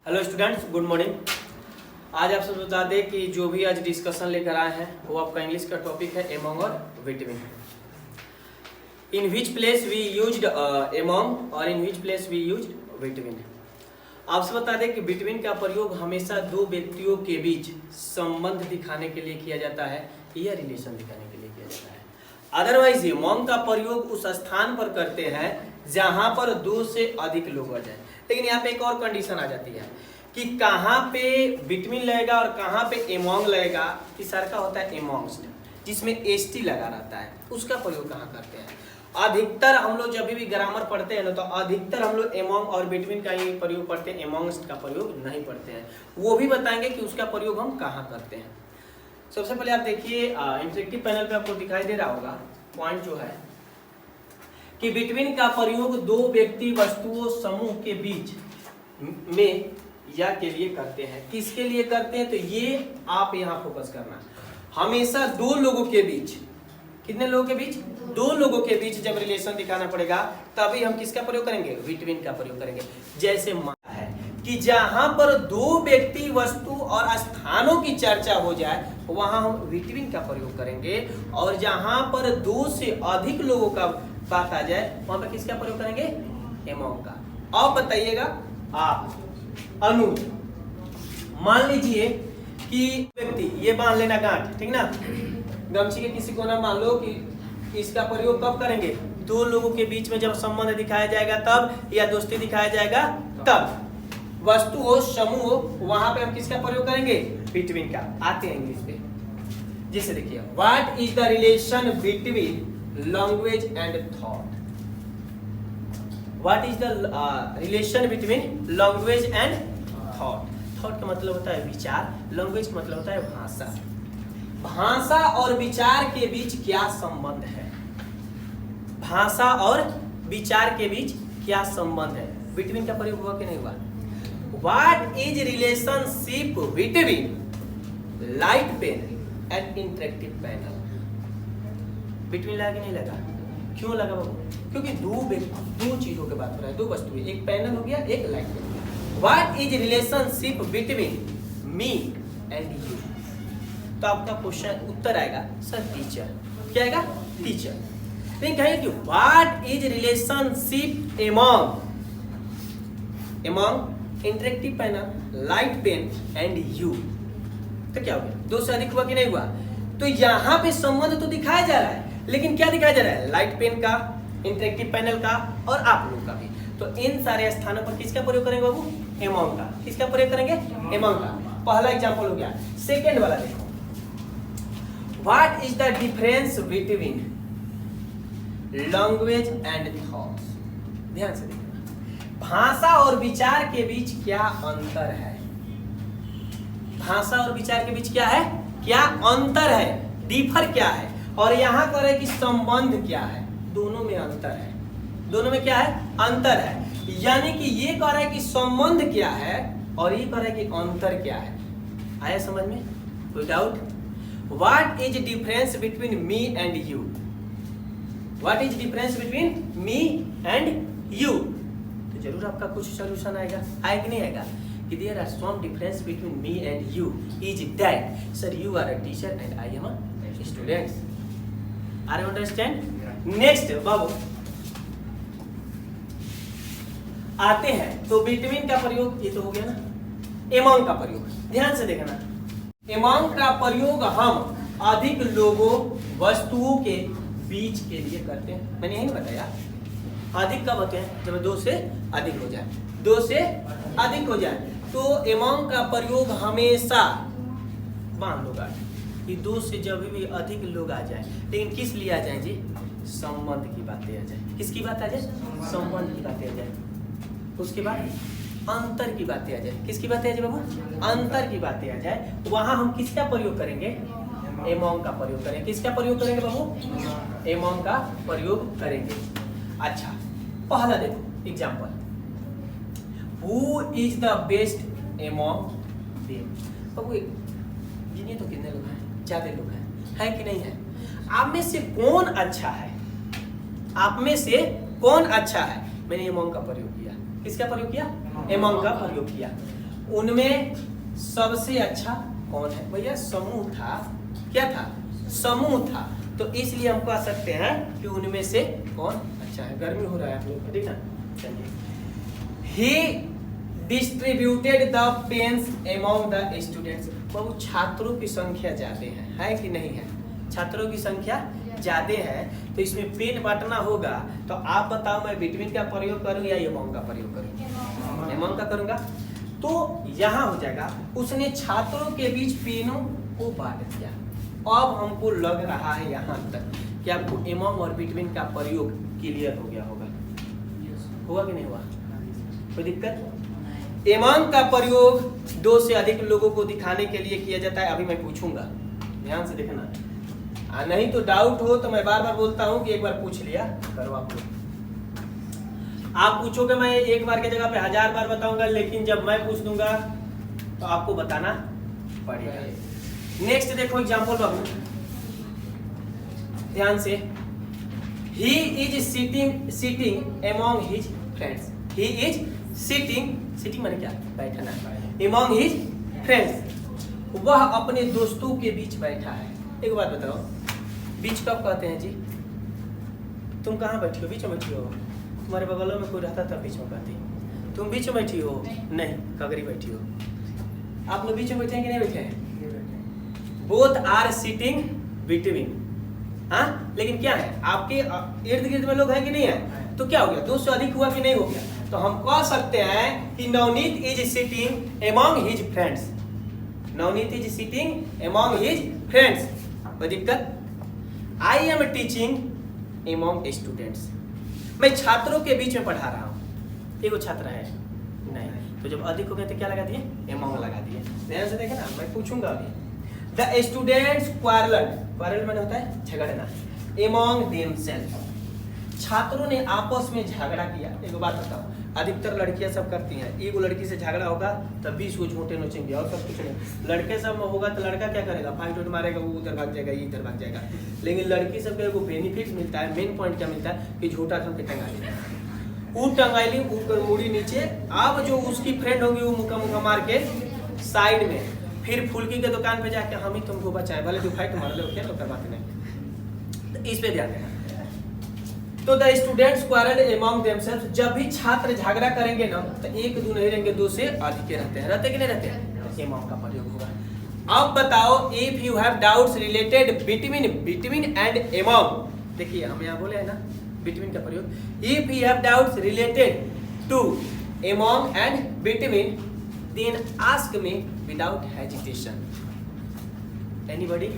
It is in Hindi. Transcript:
Hello students, good morning. आज आप सब बता दें कि जो भी आज डिस्कशन लेकर आए हैं वो आपका इंग्लिश का टॉपिक है एमोंग और between. In which place we used among और in which place we used between. आपसे बता दें कि बिटवीन का प्रयोग हमेशा दो व्यक्तियों के बीच संबंध दिखाने के लिए किया जाता है या रिलेशन दिखाने के लिए किया जाता है। अदरवाइज एमोंग का प्रयोग उस स्थान पर करते हैं जहां पर दो से अधिक लोग आ जाए। लेकिन यहाँ पे एक और कंडीशन आ जाती है कि कहाँ पे बिटवीन लगेगा और कहाँ पे एमोंग लगेगा। तीसरा का होता है एमोंग्स्ट, जिसमें एसटी लगा रहता है, उसका प्रयोग कहाँ करते हैं। अधिकतर हम लोग जब भी ग्रामर पढ़ते हैं ना तो अधिकतर हम लोग एमोंग और बिटवीन का ही प्रयोग पढ़ते हैं, एमोंग्स्ट का प्रयोग नहीं पढ़ते हैं। वो भी बताएंगे कि उसका प्रयोग हम कहाँ करते हैं। सबसे पहले आप देखिए इंटरेक्टिव पैनल पे आपको दिखाई दे रहा होगा पॉइंट जो है कि बिटवीन का प्रयोग दो व्यक्ति वस्तुओं समूह के बीच में या के लिए करते हैं। किसके लिए करते हैं तो ये आप यहाँ फोकस करना। हमेशा दो लोगों के बीच, कितने लोगों के बीच, दो लोगों के बीच जब रिलेशन दिखाना पड़ेगा तभी हम किसका प्रयोग करेंगे, बिटवीन का प्रयोग करेंगे। जैसे माना है कि जहां पर दो व्यक्ति वस्तु और स्थानों की चर्चा हो जाए वहां हम बिटवीन का प्रयोग करेंगे, और जहां पर दो से अधिक लोगों का बात आ जाए वहां पर किसका प्रयोग करेंगे, एमोंग का। अब बताइएगा आप अनुज, मान लीजिए कि व्यक्ति ये बांध लेना गांठ, ठीक ना, गमछी के किसी को ना मान लो कि इसका प्रयोग कब करेंगे, दो लोगों के बीच में जब संबंध दिखाया जाएगा तब, या दोस्ती दिखाया जाएगा तब। वस्तु हो समूह हो वहां पे हम किसका प्रयोग करेंगे, बिटवीन का। आते हैं इंग्लिश पे। जैसे देखिए what is the relation between language and thought. What is the relation between language and thought. Thought का मतलब होता है विचार, लैंग्वेज का मतलब होता है भाषा। भाषा और विचार के बीच क्या संबंध है, भाषा और विचार के बीच क्या संबंध है। बिटवीन का प्रयोग हुआ कि नहीं हुआ। What is relationship between light pen and interactive panel. Between लगा कि नहीं लगा, क्यों लगा बाबू, क्योंकि दो चीजों के बात हो रहा है, दो वस्तुएं, एक पैनल हो गया, एक light pen. What is relationship between me and you. तो आपका क्वेश्चन उत्तर आएगा सर टीचर। क्या आएगा, टीचर। लेकिन कहेंगे कि what is relationship among interactive panel light pen and you. तो क्या हो गया, दो से अधिक हुआ कि नहीं हुआ। तो यहां पे संबंध तो दिखाया जा रहा है, लेकिन क्या दिखाया जा रहा है, लाइट पेन का, इंटरेक्टिव पैनल का और आप लोग का भी। तो इन सारे स्थानों पर किसका प्रयोग करेंगे बाबू, एमोंग का। किसका प्रयोग करेंगे, एमोंग का। पहला एग्जांपल हो गया। सेकंड वाला देखो, what is the difference between language and thoughts. ध्यान से देखना, भाषा और विचार के बीच क्या अंतर है। भाषा और विचार के बीच क्या है, क्या अंतर है, डिफर क्या है। और यहां कह रहे कि संबंध क्या है, दोनों में अंतर है। दोनों में क्या है, अंतर है। यानी कि ये कह रहा है कि संबंध क्या है और ये कह रहा है कि अंतर क्या है। आया समझ में, कोई doubt. What is difference between me and you. What is difference between me and you. तो जरूर आपका कुछ सोल्यूशन आएगा, आएगा कि नहीं आएगा, कि there are some difference between me and you is that sir you are a teacher and I am a student. Are you understand. Next बाबू आते हैं तो बिटवीन का प्रयोग, ये तो हो गया ना, एमोंग का प्रयोग। ध्यान से देखना, एमोंग का प्रयोग हम अधिक लोगों वस्तुओं के बीच के लिए करते हैं। मैंने यही बताया, अधिक कब होते हैं, जब दो से अधिक हो जाए, दो से अधिक हो जाए। तो एमोंग का प्रयोग हमेशा मान लो कि दो से जब भी अधिक लोग आ जाए, लेकिन किस लिए आ जाए जी, संबंध की बातें आ जाए। किसकी बात आ जाए, संबंध की बातें आ जाए। उसके बाद अंतर की बातें आ जाए। किसकी बातें आ जाए बाबू, अंतर की बातें आ जाए। वहां हम किसका प्रयोग करेंगे, एमोंग का प्रयोग करेंगे। किसका प्रयोग करेंगे बाबू, एमोंग का प्रयोग करेंगे। अच्छा पहला देखो example, who is the best among them. बाबू गिनिए तो कितने लोग हैं, ज्यादा लोग हैं, है कि नहीं है। आप में से कौन अच्छा है, आप में से कौन अच्छा है। मैंने एमोंग का प्रयोग किया। किसका प्रयोग किया, एमोंग का प्रयोग किया। उनमें सबसे अच्छा कौन है? भैया समूह था, क्या था? समूह था, तो इसलिए हम कह सकते हैं कि उनमें से कौन अच्छा है। गर्मी हो रहा है आप लोग को, ठीक ना? चलिए, he distributed the pens among the students. बहुत छात्रों की संख्या ज्यादा है कि नहीं है? छात्रों की संख्या ज्यादा है, तो इसमें पेन बांटना होगा। तो आप बताओ, मैं बिटवीन का प्रयोग करूं या अमॉन्ग का प्रयोग करूं? अमॉन्ग का करूंगा, तो यहाँ हो जाएगा उसने छात्रों के बीच पेनों को बांट दिया। अब हमको लग रहा है यहाँ तक कि आपको अमॉन्ग और बिटवीन का प्रयोग क्लियर हो गया होगा। हुआ कि नहीं हुआ? कोई दिक्कत? अमॉन्ग का प्रयोग दो से अधिक लोगों को दिखाने के लिए किया जाता है। अभी मैं पूछूंगा, ध्यान से देखना, नहीं तो डाउट हो तो मैं बार बार बोलता हूं कि एक बार पूछ लिया करो आप लोग। आप पूछोगे, मैं एक बार की जगह पे 1000 बार बताऊंगा, लेकिन जब मैं पूछ दूंगा तो आपको बताना पड़ेगा। नेक्स्ट देखो एग्जांपल बाबू, ध्यान से। He is sitting among his friends. He is sitting माने क्या? बैठना। अमॉन्ग हिज फ्रेंड्स, वह अपने दोस्तों के बीच बैठा है। एक बात बताओ, बीच कब कहते हैं जी? तुम कहाँ बैठी हो? बीच में बैठी हो? तुम्हारे बगलों में कोई रहता तब बीच में कहती। तुम बीच में बैठी हो? नहीं, कगरी बैठी हो। आप लोग बीच में बैठे हैं कि नहीं बैठे हैं? Both are sitting between. हाँ, लेकिन क्या है, आपके इर्द गिर्द में लोग हैं कि नहीं है? तो क्या हो गया? 2 से अधिक हुआ कि नहीं हो गया? तो हम कह सकते हैं कि Navneet is sitting among his friends. Navneet is sitting among his friends. कोई दिक्कत? I am teaching among students. मैं छात्रों के बीच में पढ़ा रहा हूँ। एक छात्र है नहीं, तो जब अधिक हो गए तो क्या लगा दिए? अमॉन्ग लगा दिए। ध्यान से देखे ना, मैं पूछूंगा अभी। द स्टूडेंट्स क्वारल मैंने होता है झगड़ना, अमॉन्ग देमसेल्फ। छात्रों ने आपस में झगड़ा किया। एक बात बताओ, अधिकतर लड़कियां सब करती हैं, एगो लड़की से झगड़ा होगा तब 20 को झूठे नोचेंगे और सब कुछ नहीं। लड़के सब में होगा तो लड़का क्या करेगा? फाइट उठ मारेगा, वो उधर भाग जाएगा, ये इधर भाग जाएगा। लेकिन लड़की सब को बेनिफिट मिलता है, मेन पॉइंट क्या मिलता है कि झूठा खम के टंगा लेगा। वो टंगाई ऊपर मुड़ी नीचे। अब जो उसकी फ्रेंड होगी वो मुका मार के साइड में, फिर फुल्की के दुकान पे जाके हम ही तुमको बचाए, भले तू फाइट मार लो, क्या करवाते नहीं। तो इस पे ध्यान देना। तो the students quarrel among themselves. जब भी छात्र झगड़ा करेंगे ना, तो 1 2 नहीं रहेंगे, 2 से अधिक रहते कि नहीं रहते? अमॉन्ग का प्रयोग होगा। अब बताओ, if you have doubts related between and among. देखिए हम यहाँ बोले है ना बिटवीन का प्रयोग। If you have doubts related to among and between, then ask me without hesitation. Anybody?